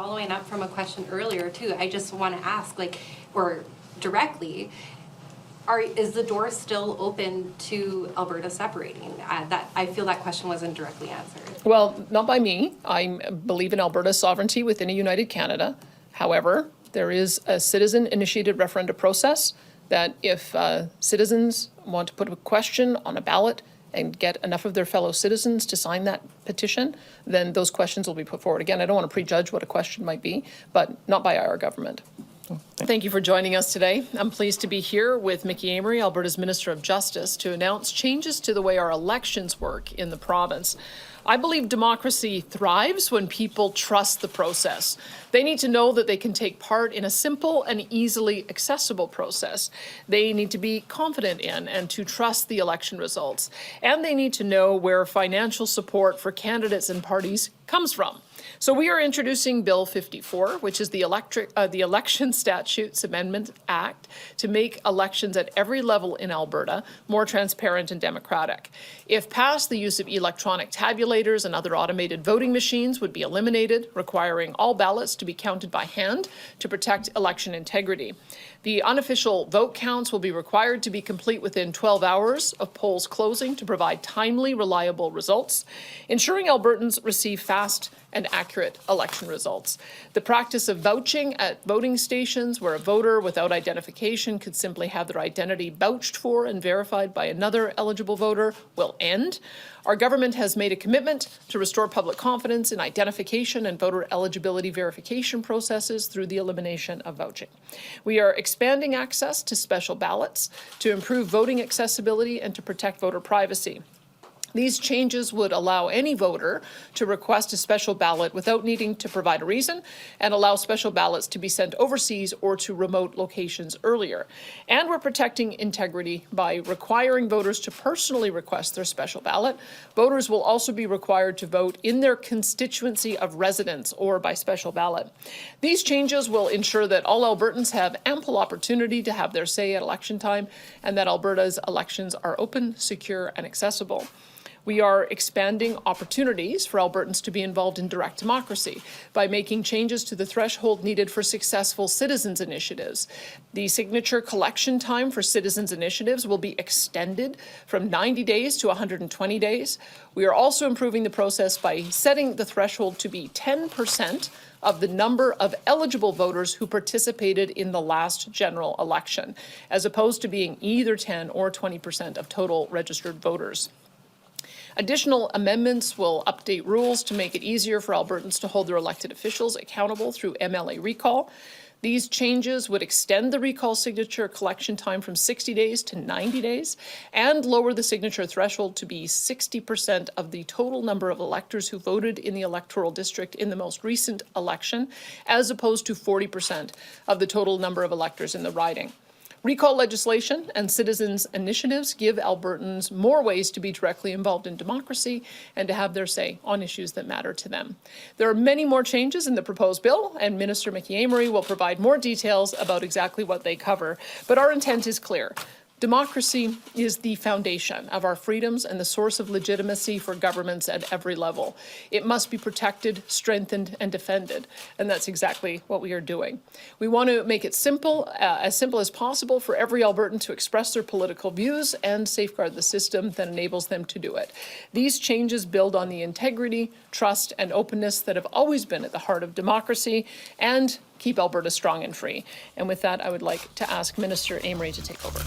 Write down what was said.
following up from a question earlier too, I just want to ask, like, or directly, is the door still open to Alberta separating? I feel that question wasn't directly answered. Well, not by me. I believe in Alberta's sovereignty within a united Canada. However, there is a citizen-initiated referenda process that if citizens want to put a question on a ballot and get enough of their fellow citizens to sign that petition, then those questions will be put forward. Again, I don't want to prejudge what a question might be, but not by our government. Thank you for joining us today. I'm pleased to be here with Mickey Amory, Alberta's Minister of Justice, to announce changes to the way our elections work in the province. I believe democracy thrives when people trust the process. They need to know that they can take part in a simple and easily accessible process. They need to be confident in and to trust the election results. And they need to know where financial support for candidates and parties comes from. So we are introducing Bill 54, which is the Election Statutes Amendment Act, to make elections at every level in Alberta more transparent and democratic. If passed, the use of electronic tabulators and other automated voting machines would be eliminated, requiring all ballots to be counted by hand to protect election integrity. The unofficial vote counts will be required to be complete within 12 hours of polls closing to provide timely, reliable results, ensuring Albertans receive fast and accurate election results. The practice of vouching at voting stations, where a voter without identification could simply have their identity vouched for and verified by another eligible voter, will end. Our government has made a commitment to restore public confidence in identification and voter eligibility verification processes through the elimination of vouching. We are expanding access to special ballots to improve voting accessibility and to protect voter privacy. These changes would allow any voter to request a special ballot without needing to provide a reason, and allow special ballots to be sent overseas or to remote locations earlier. And we're protecting integrity by requiring voters to personally request their special ballot. Voters will also be required to vote in their constituency of residence or by special ballot. These changes will ensure that all Albertans have ample opportunity to have their say at election time, and that Alberta's elections are open, secure, and accessible. We are expanding opportunities for Albertans to be involved in direct democracy by making changes to the threshold needed for successful citizens' initiatives. The signature collection time for citizens' initiatives will be extended from 90 days to 120 days. We are also improving the process by setting the threshold to be 10% of the number of eligible voters who participated in the last general election, as opposed to being either 10 or 20% of total registered voters. Additional amendments will update rules to make it easier for Albertans to hold their elected officials accountable through MLA recall. These changes would extend the recall signature collection time from 60 days to 90 days and lower the signature threshold to be 60% of the total number of electors who voted in the electoral district in the most recent election, as opposed to 40% of the total number of electors in the riding. Recall legislation and citizens' initiatives give Albertans more ways to be directly involved in democracy and to have their say on issues that matter to them. There are many more changes in the proposed bill, and Minister Mickey Amory will provide more details about exactly what they cover. But our intent is clear. Democracy is the foundation of our freedoms and the source of legitimacy for governments at every level. It must be protected, strengthened, and defended, and that's exactly what we are doing. We want to make it simple as possible for every Albertan to express their political views and safeguard the system that enables them to do it. These changes build on the integrity, trust, and openness that have always been at the heart of democracy and keep Alberta strong and free. And with that, I would like to ask Minister Amory to take over.